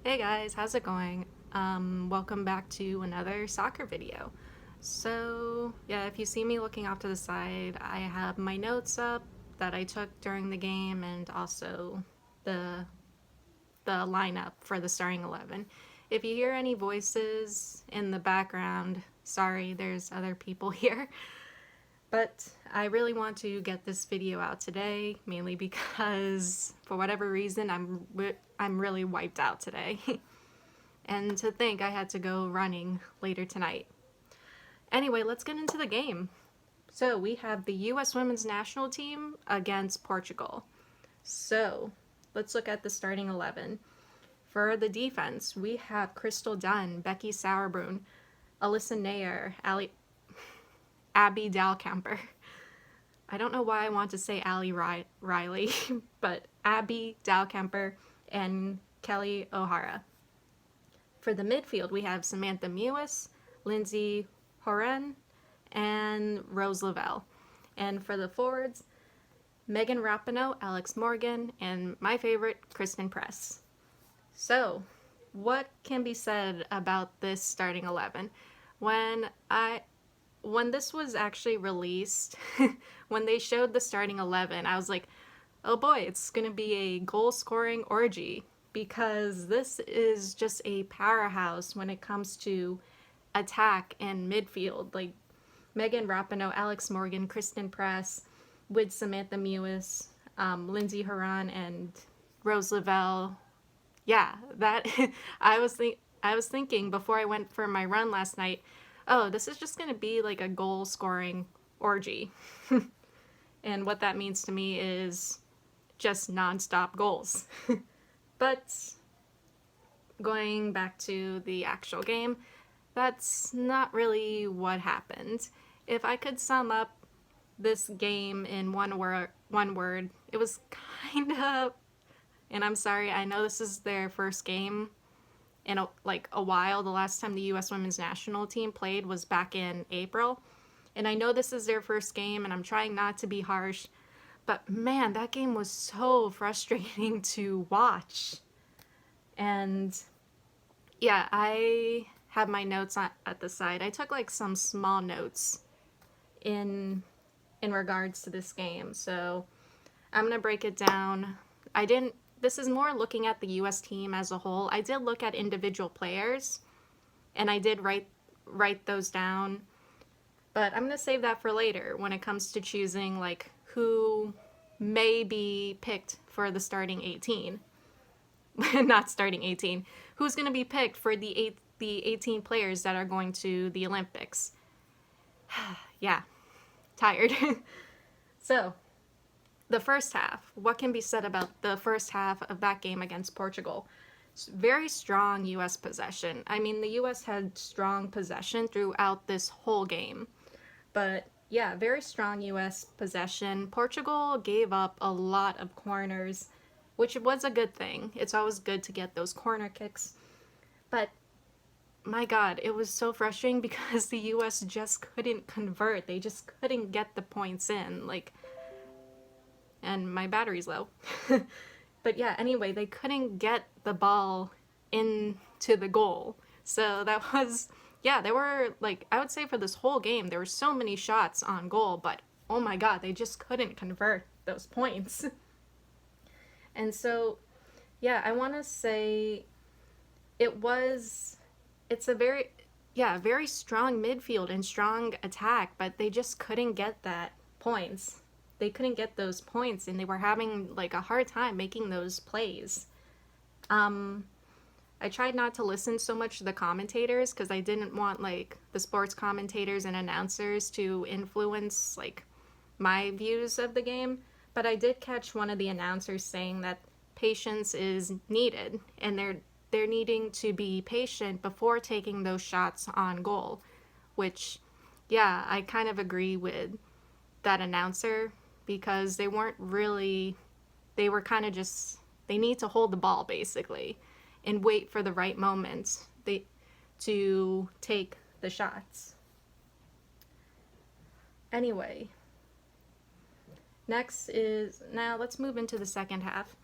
Hey guys, how's it going? Welcome back to another soccer video. So, yeah, if you see me looking off to the side, I have my notes up that I took during the game and also the the lineup for the starting 11. If you hear any voices in the background, sorry, there's other people here. But I really want to get this video out today, mainly because for whatever reason I'm really wiped out today. And to think I had to go running later tonight. Anyway, let's get into the game. So we have the US women's national team against Portugal. So let's look at the starting 11. For the defense, we have Crystal Dunn, Becky Sauerbrunn, Alyssa Nair, Abby Dalkamper. I don't know why I want to say Ali Riley, but Abby Dalkamper and Kelly O'Hara. For the midfield, we have Samantha Mewis, Lindsay Horan, and Rose Lavelle. And for the forwards, Megan Rapinoe, Alex Morgan, and my favorite, Kristen Press. So, what can be said about this starting 11? When this was actually released, when they showed the starting 11, I was like, oh boy, it's going to be a goal scoring orgy because this is just a powerhouse when it comes to attack and midfield. Like Megan Rapinoe, Alex Morgan, Kristen Press, with Samantha Mewis, Lindsay Horan, and Rose Lavelle. Yeah, that I was thinking before I went for my run last night. Oh, this is just gonna be like a goal scoring orgy, and what that means to me is just nonstop goals. But going back to the actual game, that's not really what happened. If I could sum up this game in one word, it was kind of, and I'm sorry, I know this is their first game in a while. The last time the US women's national team played was back in April. And I know this is their first game and I'm trying not to be harsh, but man, that game was so frustrating to watch. And yeah, I have my notes at the side. I took like some small notes in regards to this game. So I'm going to break it down. I didn't This is more looking at the US team as a whole. I did look at individual players and I did write those down, but I'm going to save that for later when it comes to choosing like who may be picked for the starting 18. Not starting 18. Who's going to be picked for the 18 players that are going to the Olympics? Yeah, tired. So, the first half. What can be said about the first half of that game against Portugal? Very strong US possession. I mean, the US had strong possession throughout this whole game. But yeah, very strong US possession. Portugal gave up a lot of corners, which was a good thing. It's always good to get those corner kicks. But my God, it was so frustrating because the US just couldn't convert. They just couldn't get the points in. And my battery's low. But yeah, anyway, they couldn't get the ball into the goal. So that was, yeah, there were like, I would say for this whole game, there were so many shots on goal, but oh my God, they just couldn't convert those points. And so, yeah, I want to say it's a very strong midfield and strong attack, but they just couldn't get that points. They couldn't get those points and they were having like a hard time making those plays. I tried not to listen so much to the commentators because I didn't want like the sports commentators and announcers to influence like my views of the game, but I did catch one of the announcers saying that patience is needed and they're needing to be patient before taking those shots on goal, which yeah, I kind of agree with that announcer because they weren't really, they were kind of just, they need to hold the ball basically and wait for the right moment to take the shots. Anyway, now let's move into the second half.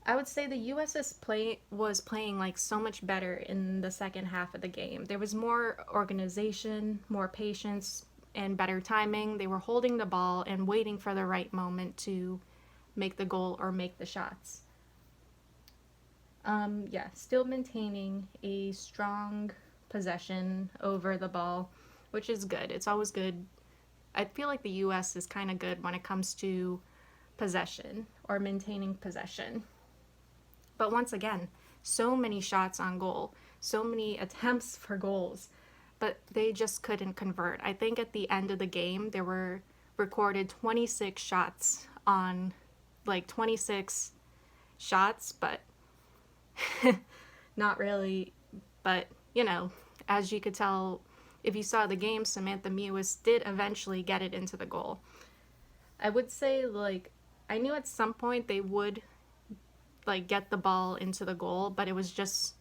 I would say the was playing like so much better in the second half of the game. There was more organization, more patience, and better timing. They were holding the ball and waiting for the right moment to make the goal or make the shots. Yeah, still maintaining a strong possession over the ball, which is good. It's always good. I feel like the US is kind of good when it comes to possession or maintaining possession. But once again, so many shots on goal, so many attempts for goals, but they just couldn't convert. I think at the end of the game, there were recorded 26 shots on, like 26 shots, but not really. But, you know, as you could tell, if you saw the game, Samantha Mewis did eventually get it into the goal. I would say, like, I knew at some point they would like get the ball into the goal, but it was just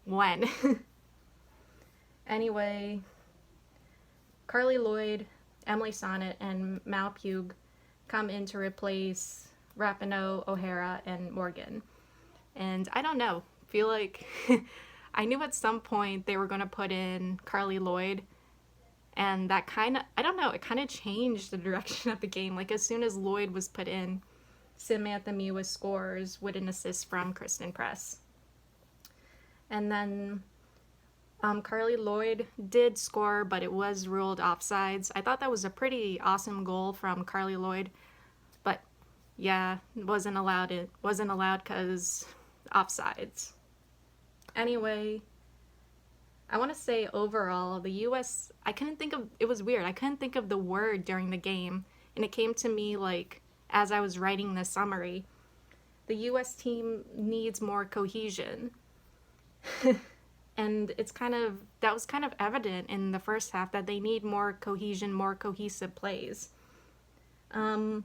when. Anyway, Carly Lloyd, Emily Sonnet, and Mal Pugh come in to replace Rapinoe, O'Hara, and Morgan. And I don't know, feel like I knew at some point they were going to put in Carly Lloyd, and that kind of, I don't know, it kind of changed the direction of the game. Like as soon as Lloyd was put in, Samantha Mewis scores with an assist from Kristen Press. And then Carly Lloyd did score, but it was ruled offsides. I thought that was a pretty awesome goal from Carly Lloyd, but yeah, wasn't allowed because offsides. Anyway, I want to say overall, the US, it was weird. I couldn't think of the word during the game, and it came to me like as I was writing the summary. The US team needs more cohesion. And that was kind of evident in the first half that they need more cohesion, more cohesive plays. I'm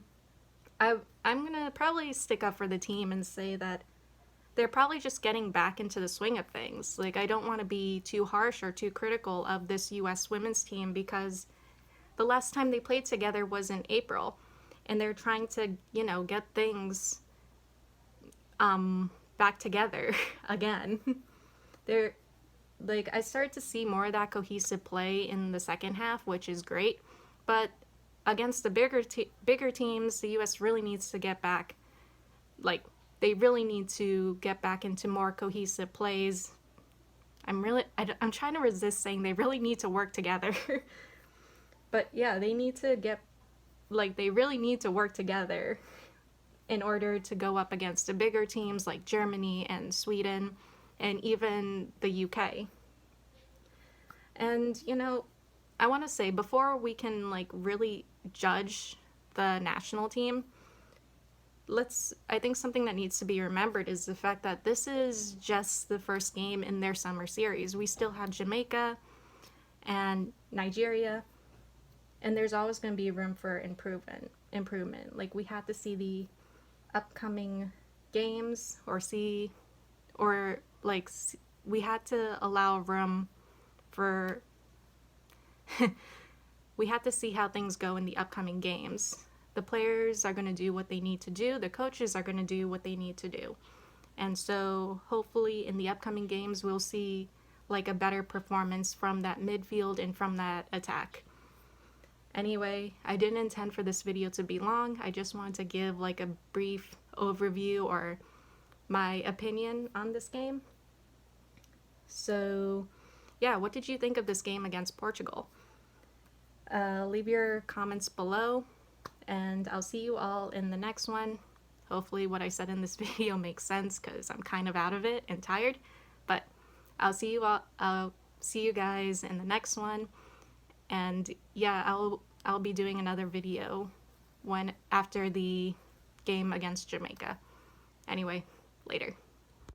gonna probably stick up for the team and say that they're probably just getting back into the swing of things. Like, I don't want to be too harsh or too critical of this US women's team because the last time they played together was in April, and they're trying to, get things back together again. I started to see more of that cohesive play in the second half, which is great, but against the bigger teams, the US really needs to get back, they really need to get back into more cohesive plays. I'm trying to resist saying they really need to work together. But yeah, they really need to work together in order to go up against the bigger teams like Germany and Sweden and even the UK. And, I want to say, before we can really judge the national team, I think something that needs to be remembered is the fact that this is just the first game in their summer series. We still have Jamaica and Nigeria, and there's always going to be room for improvement. We have to see the upcoming games we had to allow room for we have to see how things go in the upcoming games. The players are going to do what they need to do. The coaches are going to do what they need to do. And so hopefully in the upcoming games, we'll see a better performance from that midfield and from that attack. Anyway, I didn't intend for this video to be long. I just wanted to give a brief overview or my opinion on this game. So yeah, what did you think of this game against Portugal? Leave your comments below, and I'll see you all in the next one. Hopefully what I said in this video makes sense because I'm kind of out of it and tired, but I'll see you guys in the next one. And yeah, I'll be doing another video after the game against Jamaica. Anyway, later.